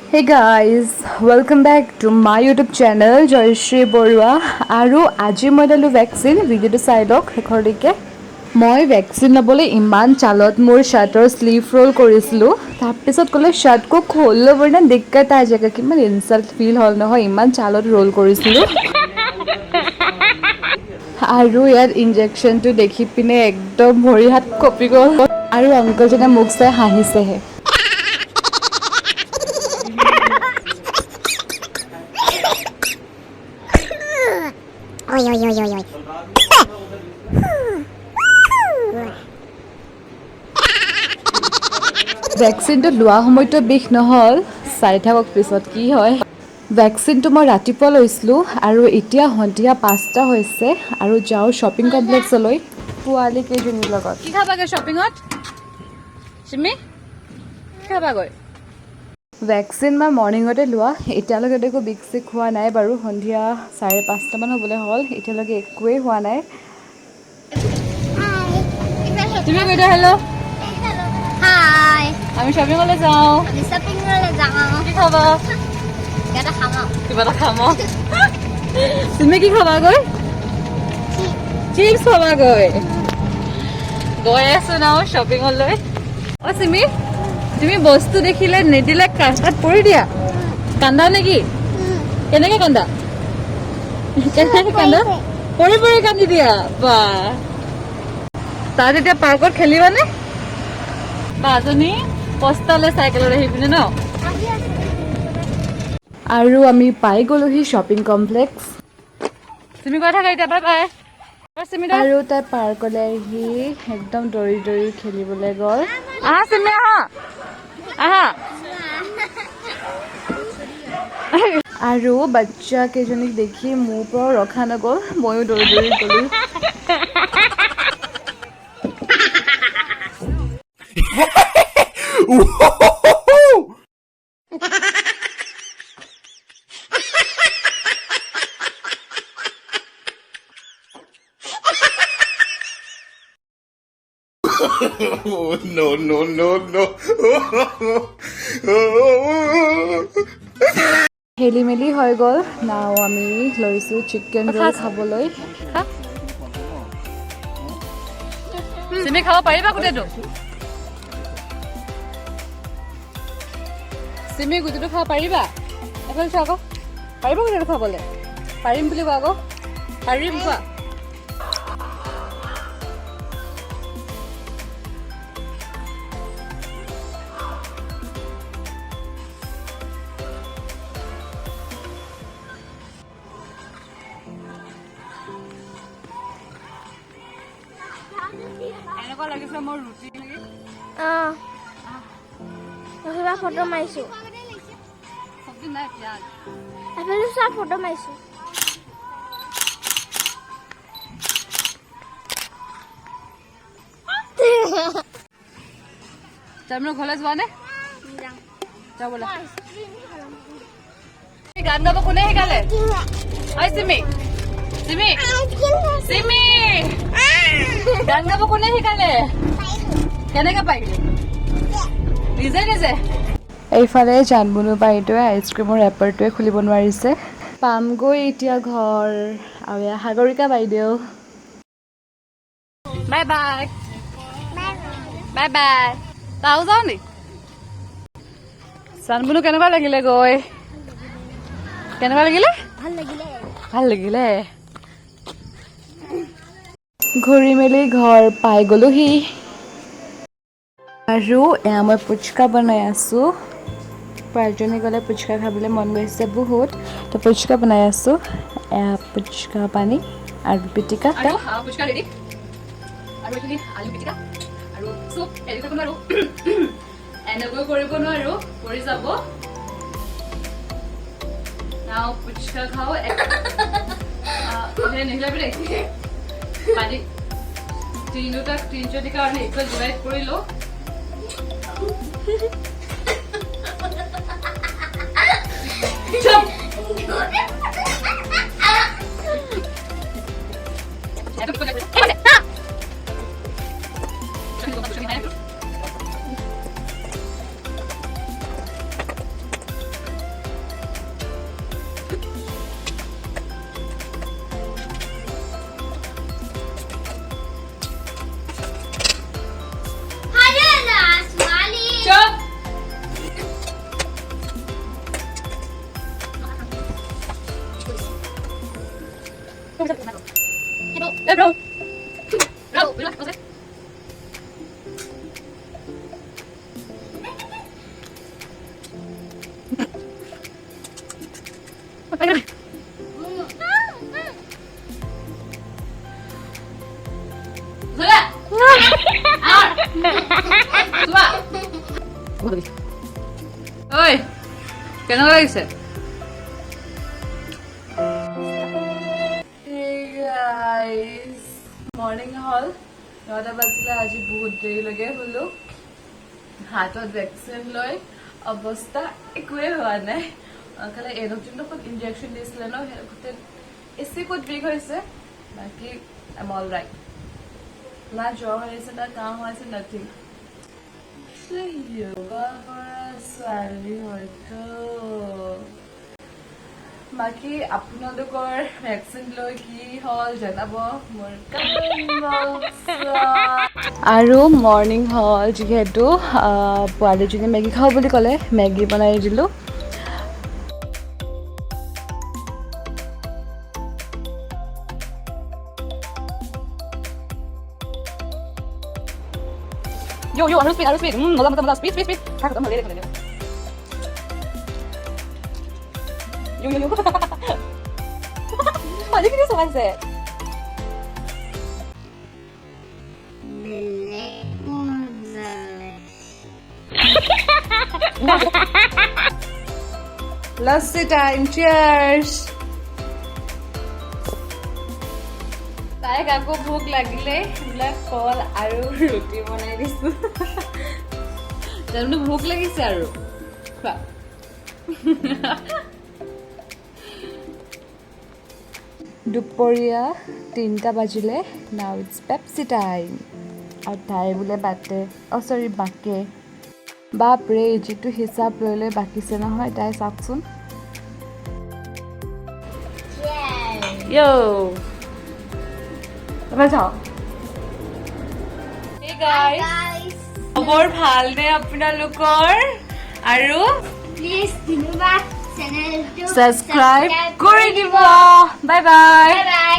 Hey guys, welcome back to my YouTube channel Joyshri Borua আৰু আজি মই ললো ভ্যাকসিন ভিডিওটো চাই লওক শেষৰলৈকে মই ভ্যাকসিন লবলৈ ইমান চালত মোৰ শাৰ্টৰ স্লিভ ৰোল কৰিছিলো তাৰ পিছত কলে শাৰ্ট কো খোল বৰনা দিক্কত আ জায়গা কিমান ইনসাল্ট ফিল হল নহয় ইমান চালত ৰোল কৰিছিলো আৰু ইয়াত ইনজেকশনটো দেখি পিনে একদম ভৰি হাত কপি গল আৰু অংকলজনে মুখ চাই হাঁহিছেহে Oi, oi, oi, oi, oi. ভ্যাকসিনটো লোৱা সময়তো বিষ নহল চাই থাকক পিছত কি হয় ভ্যাকসিনটো মই ৰাতিপুৱা লৈছিলোঁ আৰু এতিয়া সন্ধিয়া 5টা হৈছে আৰু যাওঁ শ্বপিং কমপ্লেক্সলৈ পোৱালি কেইজনীৰ লগত কি খাবাগে শ্বপিঙত চিমি কি খাবাগৈ ভ্যাকসিন মই মৰ্নিঙতে লোৱা এতিয়ালৈকে দেখো বিষ চিক হোৱা নাই বাৰু সন্ধিয়া 5:30 মান হ'বলৈ হ'ল এতিয়ালৈকে একোৱেই হোৱা নাই তুমি কৈ দিয়া হেল্ল' Hi. আমি শ্বপিঙলৈ যাওঁ Di shopping mall যাওঁ কি খাবা এটা খাওঁ কিবা এটা খাম তুমি কি খাবাগৈ চিপছ খাবাগৈ গৈ আছো ন শ্বপিঙলৈ অ চিমি তুমি বস্তু দেখিলে নিদিলে কাষ্টাত পৰি দিয়া কান্দা নেকি কেনেকে কান্দা পৰি পৰি কান্দি দিয়া বা তাত এতিয়া পাৰ্কত খেলিবানে বাজনী পস্তালে চাইকেলত আহি পিনে ন আৰু আমি পাই গলোহি শ্বপিং কমপ্লেক্স তুমি কৈ থাকা এতিয়া বাই বাই আৰু তাই পাৰ্কলৈ আহি একদম দৌৰি দৌৰি খেলিবলৈ গ'ল আহা চিমি আহা আহা আৰু বাচ্চা কেইজনীক দেখি মোৰ পৰা ৰখা নগ'ল ময়ো দৌৰি দৌৰি গ'লো Oh, no, no, no, no. খেলি মেলি হৈ গ'ল নাও আমি লৈছোঁ চিকেন ৰোল খাবলৈ চিমি খাব পাৰিবা গোটেইটো চিমি গোটেইটো খাব পাৰিবা এফালে চোৱা আকৌ পাৰিবা গোটেইটো খাবলৈ পাৰিম বুলি কোৱা আকৌ পাৰিম কোৱা এনেকুৱা লাগিছে মোৰ ৰুটি নেকি মই ফটো মাৰিছো চব্জি নাই পিয়াজ এফালে চোৱা ফটো মাৰিছো তাৰমানে ঘৰলৈ যোৱা নে যাওঁ ব'লা গান গাব কোনে শিকালে ঐ চিমি চিমি চিমি গান গাব কোনে শিকালে কেনেকে পাৰিলি নিজে নিজে এইফালে জানবুনু বাইদেৱে আইচক্ৰীমৰ ৰেপাৰটোৱে খুলিব নোৱাৰিছে পামগৈ এতিয়া ঘৰ আৰু এয়া সাগৰিকা বাইদেউ বাই বাই বাই বাই তাও যাওঁ নি জানবুনু কেনেকুৱা লাগিলে গৈ কেনেকুৱা লাগিলে ভাল লাগিলে ঘূৰি মেলি ঘৰ পাই গলোহি আৰু এয়া মই পুচকা বনাই আছো প্ৰায়জনী গ'লে পুচকা খাবলৈ মন গৈছে বহুত তো পুচকা বনাই আছো এয়া পুচকা পানী আৰু পিটিকা পুচকা ৰেডি আৰু এইখিনি আলু পিটিকা আৰু চুপ ৰেডি কৰিব নোৱাৰো এনেকৈ কৰিব নোৱাৰো পৰি যাব নাও পুচকা খাও নিহিলাবি দেই পানী তিনিটাক তিনিজনীৰ কাৰণে ইকুৱেল ডিভাইড কৰি লওঁ ঐ কেনেকুৱা লাগিছে মৰ্ণিং হ'ল 9টা বাজিলে আজি বহুত দেৰিলৈকে শুলো হাতত ভেকচিন লৈ অৱস্থা একোৱে হোৱা নাই খালি এডক যোনটো ইনজেকশ্যন দিছিলে ন সেই এচি ক'ত বিষ হৈছে বাকী আই এম অল ৰাইট না জ্বৰ হৈ আছে না কাহ হৈ আছে নাথিং য়োগা কৰা ছোৱালী হয়তো বাকী আপোনালোকৰ ভেকচিন লৈ কি হ'ল জনাব মোৰ আৰু মৰ্ণিং হ'ল যিহেতু পোৱালীজনী মেগী খাওঁ বুলি ক'লে মেগী বনাই দিলোঁ Yo, harus speed. Mola, speed. Kakak kamu lihat kan? Yo. Oh, jadi dia sama sih. Last time, cheers. তাইক আকৌ ভোক লাগিলে এইবিলাক কল আৰু ৰুটি বনাই দিছো তাৰমানে ভোক লাগিছে আৰু খোৱা দুপৰীয়া 3টা বাজিলে নাও ইটছ পেপচি টাইম আৰু তাই বোলে বাটে বাকে বাপৰে যিটো হিচাপ লৈ লৈ বাকিছে নহয় তাই চাওকচোন Hey guys, খবৰ ভালনে আপোনালোকৰ আৰু প্লিজ ধন্যবাদ চেনেলটো সাবস্ক্ৰাইব কৰি দিব বাই বাই বাই